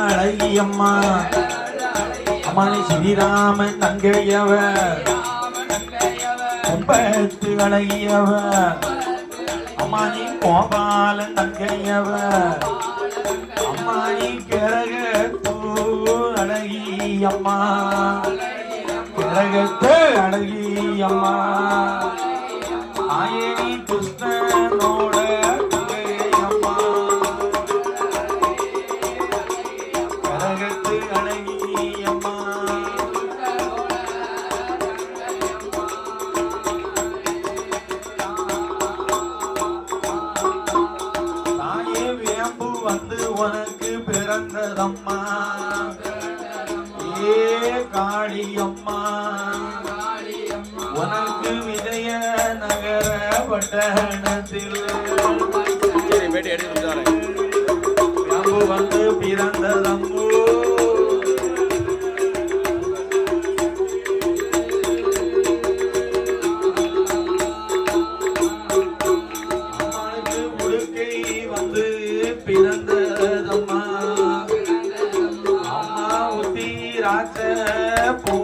அழகியம்மா அம்மானி ஸ்ரீராமன் தங்கையவ கும்பத்து அழகியவ அம்மானி கோபாலன் தங்கையவ அம்மானி கரகத்தூ அழகியம்மா கரகத்து அழகியம்மா ஆயனி கிருஷ்ணனோட தங்கையம்மா கரகத்து அழகியம்மா தாயே வேம்பு வந்து உனக்கு பிறந்ததம்மா ஏ காளியம்மா உனக்கு விஜய நகர பட்டணத்தில் வேம்பு வந்து பிறந்ததம்மோ அம்மானுக்கு உடுக்கை வந்து பிறந்ததம்மா அம்மா உத்தி ராஜ பூ